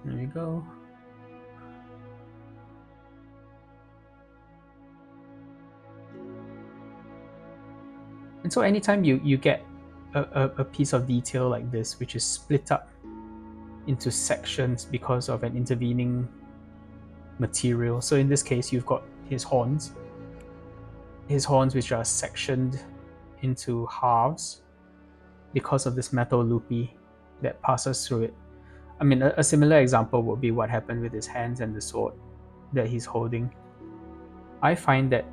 There we go. And so anytime you get a piece of detail like this, which is split up into sections because of an intervening material. So in this case, you've got his horns which are sectioned into halves because of this metal loopy that passes through it. I mean, a similar example would be what happened with his hands and the sword that he's holding. I find that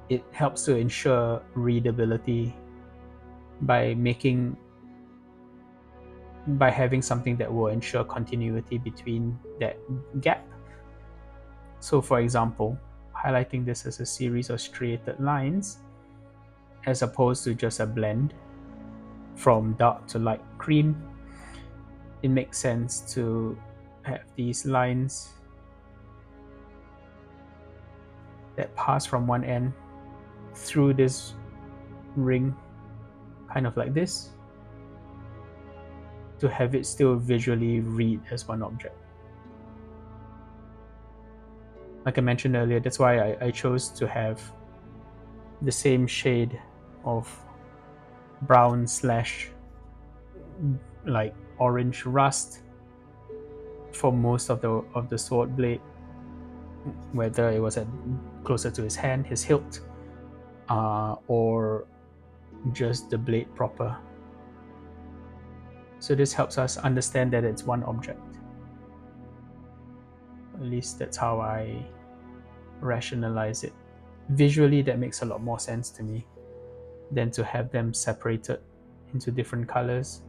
it helps to ensure readability by having something that will ensure continuity between that gap. So for example, highlighting this as a series of striated lines as opposed to just a blend from dark to light cream, it makes sense to have these lines that pass from one end through this ring, kind of like this, to have it still visually read as one object. Like I mentioned earlier, that's why I chose to have the same shade of brown / like orange rust for most of the sword blade, whether it was closer to his hand, his hilt, or just the blade proper. So this helps us understand that it's one object. At least that's how I rationalize it. Visually, that makes a lot more sense to me than to have them separated into different colors,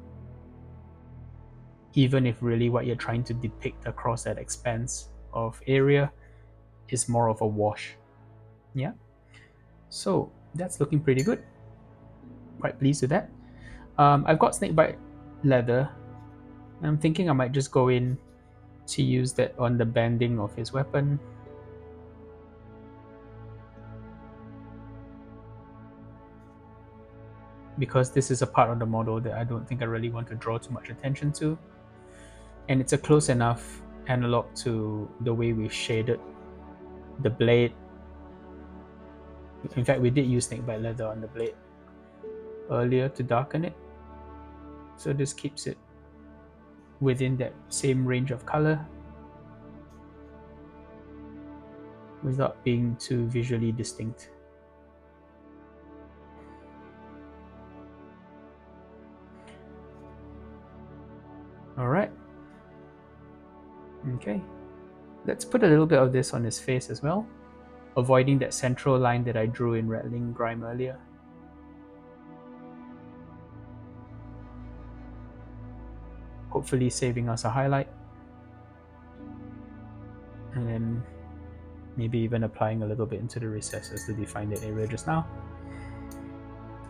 even if really what you're trying to depict across that expanse of area is more of a wash. Yeah, so that's looking pretty good. Quite pleased with that. I've got snakebite leather. I'm thinking I might just go in to use that on the banding of his weapon. Because this is a part of the model that I don't think I really want to draw too much attention to. And it's a close enough analog to the way we've shaded the blade. In fact, we did use snakebite leather on the blade earlier to darken it. So this keeps it within that same range of color without being too visually distinct. Alright. Okay. Let's put a little bit of this on his face as well, avoiding that central line that I drew in Rattling Grime earlier. Hopefully saving us a highlight. And then maybe even applying a little bit into the recesses to define that area just now.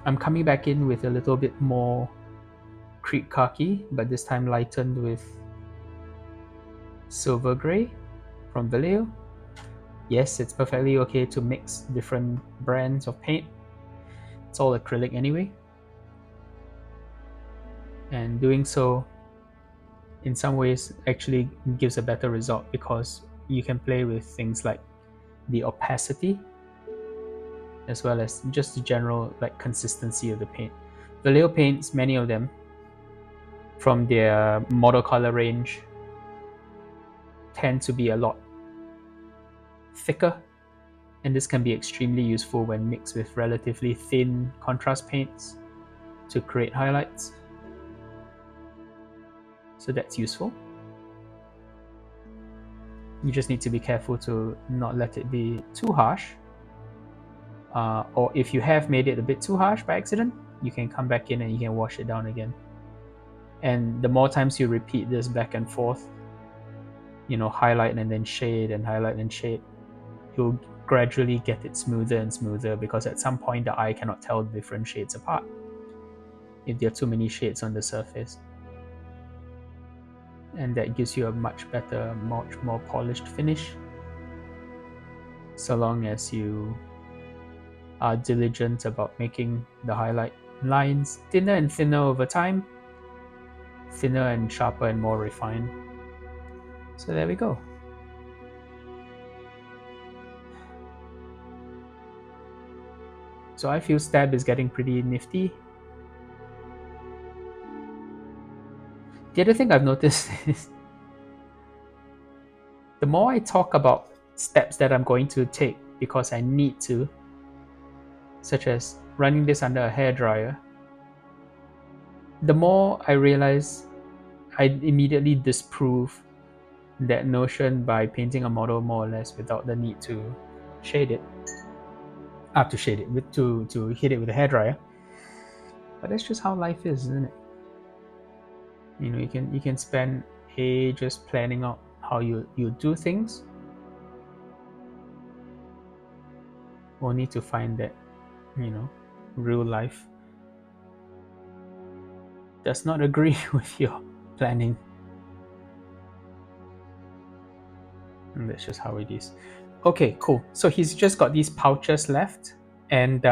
I'm coming back in with a little bit more creep khaki, but this time lightened with silver grey from Vallejo. Yes, it's perfectly okay to mix different brands of paint. It's all acrylic anyway. And doing so in some ways actually gives a better result because you can play with things like the opacity as well as just the general like consistency of the paint. Vallejo paints, many of them from their model color range, tend to be a lot thicker, and this can be extremely useful when mixed with relatively thin contrast paints to create highlights. So that's useful. You just need to be careful to not let it be too harsh. Or if you have made it a bit too harsh by accident, you can come back in and you can wash it down again. And the more times you repeat this back and forth, highlight and then shade and highlight and shade, you'll gradually get it smoother and smoother because at some point the eye cannot tell the different shades apart if there are too many shades on the surface. And that gives you a much better, much more polished finish, so long as you are diligent about making the highlight lines thinner and thinner over time, thinner and sharper and more refined. So there we go. So I feel Stab is getting pretty nifty. The other thing I've noticed is the more I talk about steps that I'm going to take because I need to, such as running this under a hairdryer, the more I realize I immediately disprove that notion by painting a model more or less without the need to shade it. To hit it with a hairdryer. But that's just how life is, isn't it? You can spend ages planning out how you do things, only to find that real life does not agree with your planning. And that's just how it is. Okay, cool. So he's just got these pouches left, and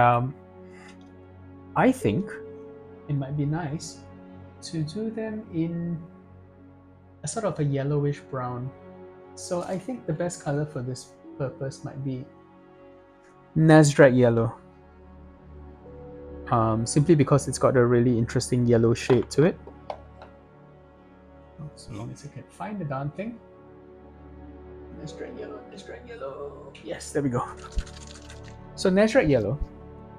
I think it might be nice to do them in a sort of a yellowish brown. So I think the best color for this purpose might be Nazdreg yellow. Simply because it's got a really interesting yellow shade to it. So long as I can find the darn thing. Nazdreg yellow. Yes, there we go. So Nazdreg yellow,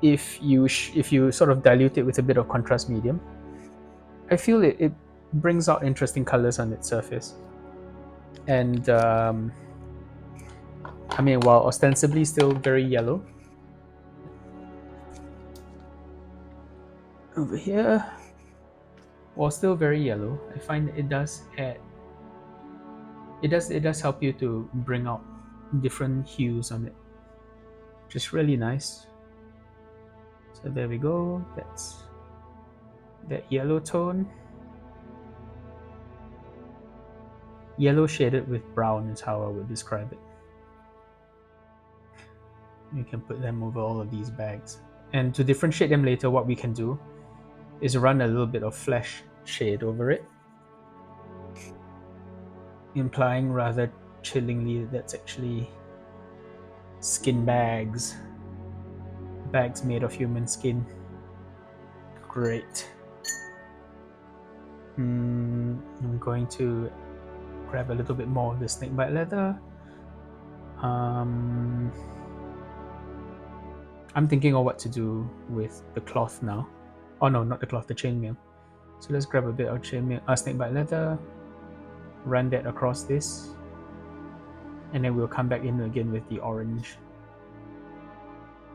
if you sort of dilute it with a bit of contrast medium, I feel it brings out interesting colors on its surface. And while ostensibly still very yellow, over here while still very yellow, I find it does add. It does help you to bring out different hues on it, which is really nice. So there we go. That's that yellow tone. Yellow shaded with brown is how I would describe it. You can put them over all of these bags. And to differentiate them later, what we can do is run a little bit of flesh shade over it, implying rather chillingly that that's actually skin bags. Bags made of human skin. Great. I'm going to grab a little bit more of the snakebite leather. I'm thinking of what to do with the cloth now. Oh no, not the cloth, the chainmail. So let's grab a bit of chainmail, snakebite leather, run that across this, and then we'll come back in again with the orange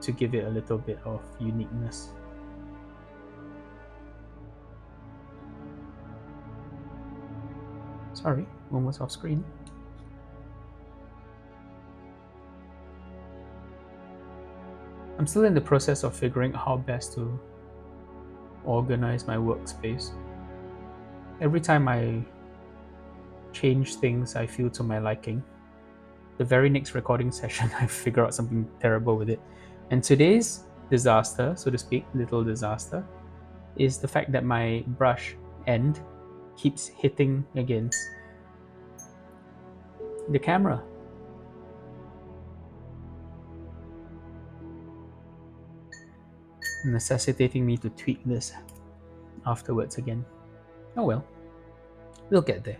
to give it a little bit of uniqueness. Sorry, almost off screen. I'm still in the process of figuring out how best to organize my workspace. Every time I change things I feel to my liking, the very next recording session I figure out something terrible with it. And today's disaster, so to speak, little disaster, is the fact that my brush end keeps hitting against the camera. Necessitating me to tweak this afterwards again. Oh well, we'll get there.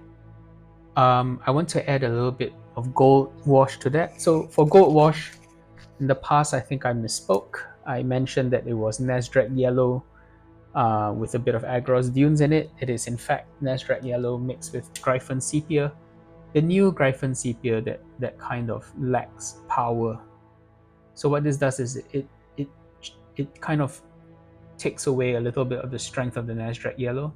I want to add a little bit of gold wash to that. So for gold wash, in the past I think I misspoke. I mentioned that it was Nazdreg yellow with a bit of Agros dunes in it. It is in fact Nazdreg yellow mixed with Gryphhound sepia. The new Gryphhound sepia that kind of lacks power. So what this does is it kind of takes away a little bit of the strength of the Nazdreg yellow,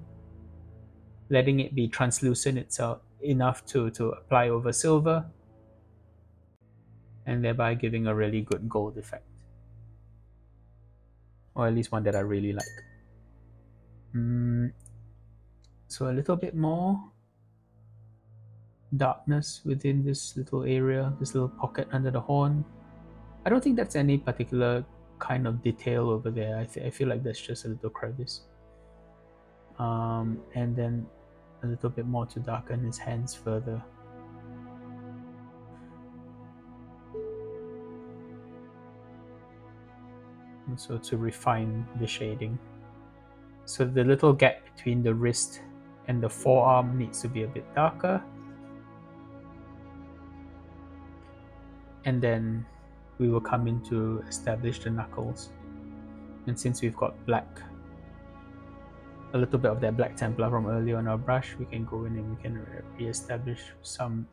letting it be translucent itself enough to apply over silver, and thereby giving a really good gold effect, or at least one that I really like. So a little bit more darkness within this little area, this little pocket under the horn. I don't think that's any particular kind of detail over there. I feel like that's just a little crevice. And then a little bit more to darken his hands further. And so to refine the shading. So the little gap between the wrist and the forearm needs to be a bit darker. And then we will come in to establish the knuckles. And since we've got black, a little bit of that black Templar from earlier on our brush, we can go in and we can re-establish some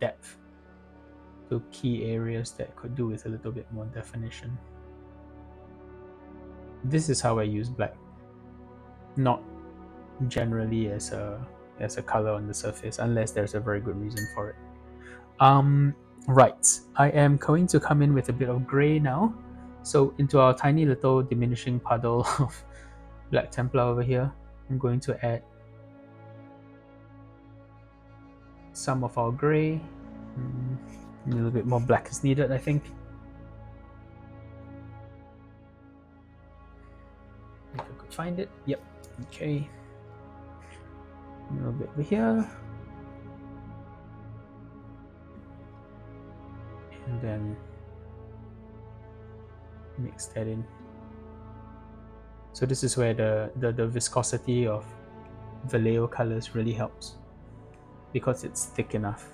depth to key areas that could do with a little bit more definition. This is how I use black, not generally as a color on the surface, unless there's a very good reason for it. Right, I am going to come in with a bit of gray now. So into our tiny little diminishing puddle of black Templar over here, I'm going to add some of our gray. A little bit more black is needed, I think. If I could find it. Yep. Okay. A little bit over here. And then mix that in. So this is where the viscosity of Vallejo colors really helps, because it's thick enough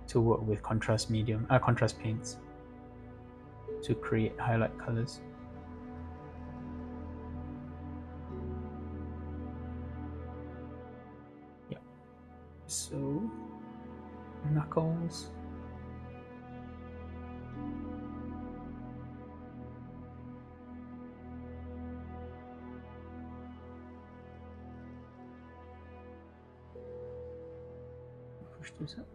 to work with contrast paints to create highlight colors. Yeah. So knuckles. push this up.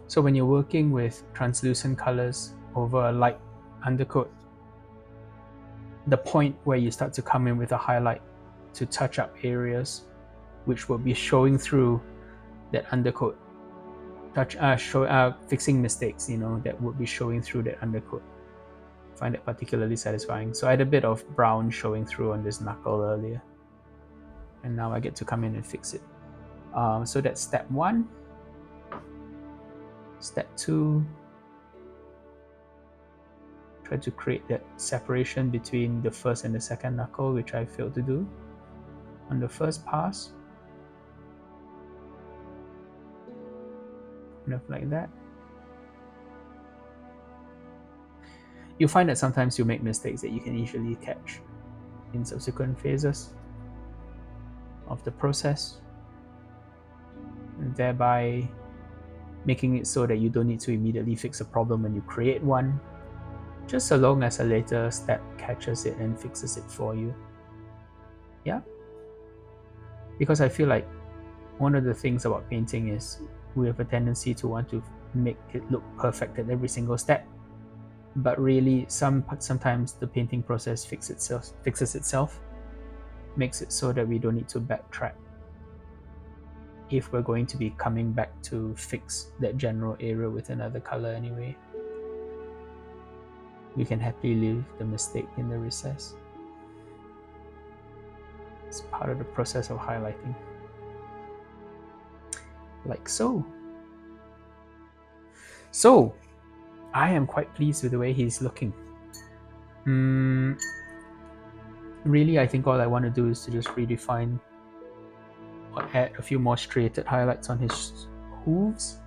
So when you're working with translucent colors over a light undercoat, the point where you start to come in with a highlight to touch up areas which will be showing through that undercoat, fixing mistakes, that would be showing through that undercoat. I find it particularly satisfying. So I had a bit of brown showing through on this knuckle earlier, and now I get to come in and fix it. So that's step 1. Step 2, try to create that separation between the first and the second knuckle, which I failed to do on the first pass. Kind of like that. You'll find that sometimes you make mistakes that you can easily catch in subsequent phases of the process, and thereby making it so that you don't need to immediately fix a problem when you create one, just so long as a later step catches it and fixes it for you. Yeah? Because I feel like one of the things about painting is we have a tendency to want to make it look perfect at every single step. But really, sometimes the painting process fixes itself, makes it so that we don't need to backtrack if we're going to be coming back to fix that general area with another color anyway. We can happily leave the mistake in the recess. It's part of the process of highlighting. Like so. So, I am quite pleased with the way he's looking. Really, I think all I want to do is to just redefine or add a few more striated highlights on his hooves,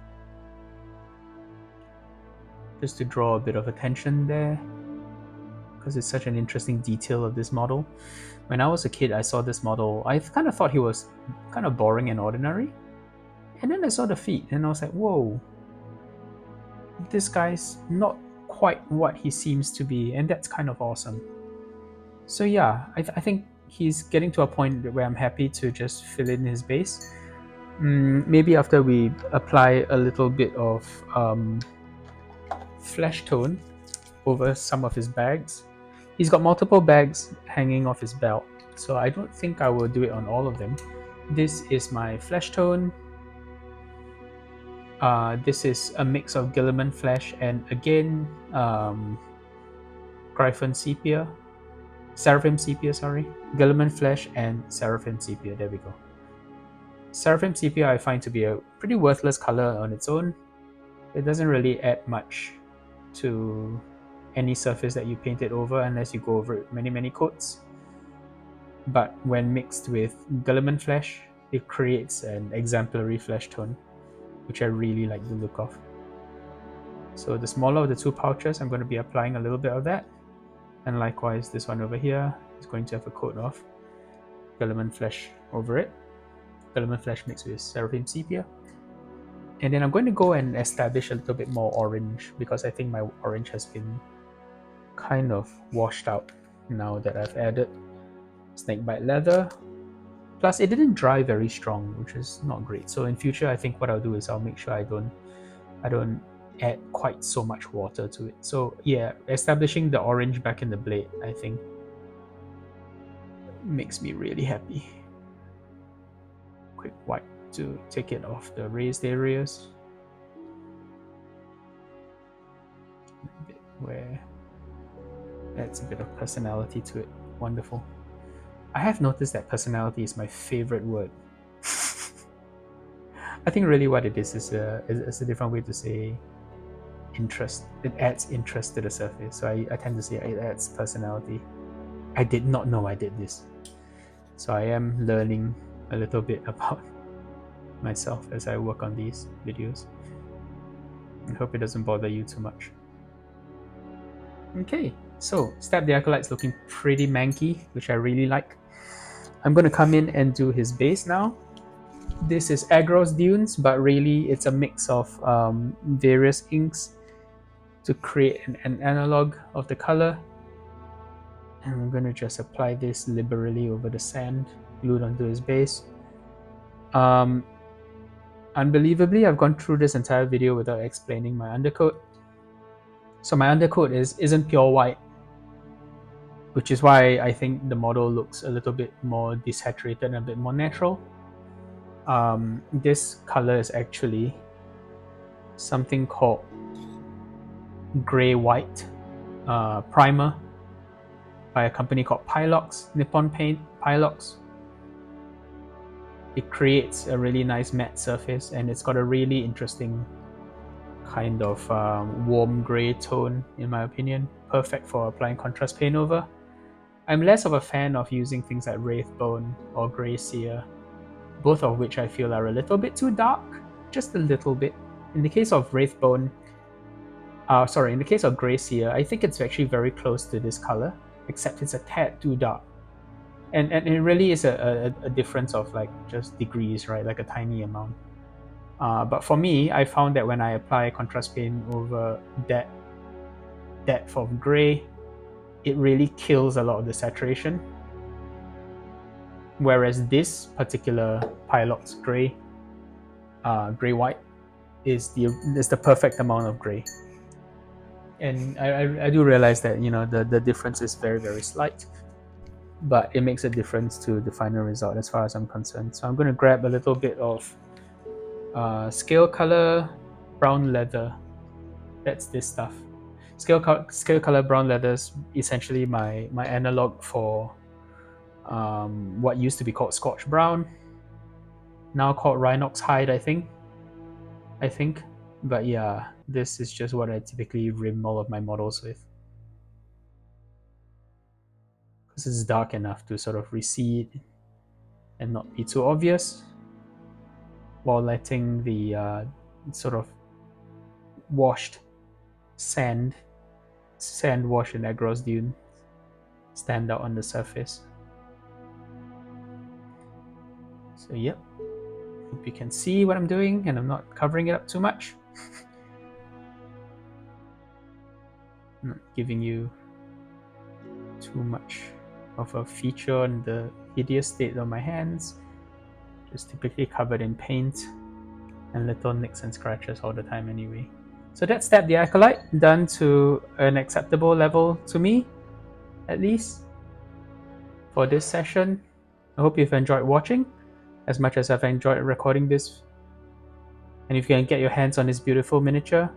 just to draw a bit of attention there, because it's such an interesting detail of this model. When I was a kid, I saw this model, I kind of thought he was kind of boring and ordinary, and then I saw the feet and I was like, whoa, this guy's not quite what he seems to be, and that's kind of awesome. So yeah, I think he's getting to a point where I'm happy to just fill in his base. Maybe after we apply a little bit of flesh tone over some of his bags. He's got multiple bags hanging off his belt, so I don't think I will do it on all of them. This is my flesh tone. This is a mix of Guilliman flesh and again Gryphhound sepia. Seraphim sepia, sorry. Guilliman flesh and Seraphim sepia, there we go. Seraphim sepia I find to be a pretty worthless color on its own. It doesn't really add much to any surface that you paint it over unless you go over it many coats. But when mixed with Guilliman flesh, it creates an exemplary flesh tone, which I really like the look of. So the smaller of the two pouches, I'm going to be applying a little bit of that. And likewise, this one over here is going to have a coat of Guilliman flesh over it. Guilliman flesh mixed with Seraphim sepia. And then I'm going to go and establish a little bit more orange, because I think my orange has been kind of washed out now that I've added snakebite leather. Plus, it didn't dry very strong, which is not great. So in future, I think what I'll do is I'll make sure I don't add quite so much water to it. So yeah, establishing the orange back in the blade, I think, makes me really happy. Quick wipe to take it off the raised areas. A bit where adds a bit of personality to it. Wonderful. I have noticed that personality is my favorite word. I think really what it is a different way to say interest. It adds interest to the surface. So I tend to say it adds personality. I did not know I did this. So I am learning a little bit about myself as I work on these videos. I hope it doesn't bother you too much. Okay, So, Stab the Acolyte's looking pretty manky, which I really like. I'm going to come in and do his base now. This is Agros Dunes, but really it's a mix of various inks to create an analog of the color. And I'm going to just apply this liberally over the sand, glued onto his base. Unbelievably, I've gone through this entire video without explaining my undercoat. So my undercoat isn't pure white, which is why I think the model looks a little bit more desaturated and a bit more natural. This color is actually something called gray-white primer by a company called Pylox, Nippon Paint Pylox. It creates a really nice matte surface, and it's got a really interesting kind of warm gray tone, in my opinion. Perfect for applying contrast paint over. I'm less of a fan of using things like Wraithbone or Grey Seer, both of which I feel are a little bit too dark, just a little bit. In the case of Wraithbone, in the case of Grey Seer, I think it's actually very close to this color, except it's a tad too dark. And it really is a difference of like just degrees, right? Like a tiny amount. But for me, I found that when I apply contrast paint over that depth of gray, it really kills a lot of the saturation. Whereas this particular Pylox gray, gray-white, is the perfect amount of gray. And I do realize that the difference is very, very slight, but it makes a difference to the final result as far as I'm concerned. So I'm going to grab a little bit of scale color brown leather. That's this stuff. Scale color brown leather is essentially my analog for what used to be called Scotch brown, now called Rhinox hide, I think. But yeah, this is just what I typically rim all of my models with, because it's dark enough to sort of recede and not be too obvious, while letting the sort of washed sand wash in Agros Dune stand out on the surface. So yep, hope you can see what I'm doing and I'm not covering it up too much. Not giving you too much of a feature on the hideous state of my hands. Just typically covered in paint and little nicks and scratches all the time anyway. So that's Stab the Acolyte, done to an acceptable level to me, at least, for this session. I hope you've enjoyed watching as much as I've enjoyed recording this. And if you can get your hands on this beautiful miniature,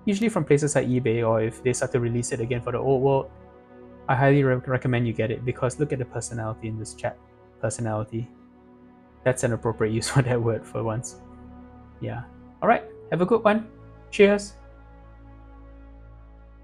usually from places like eBay, or if they start to release it again for the old world, I highly recommend you get it, because look at the personality in this chat. Personality. That's an appropriate use for that word for once. Yeah. Alright, have a good one. Cheers.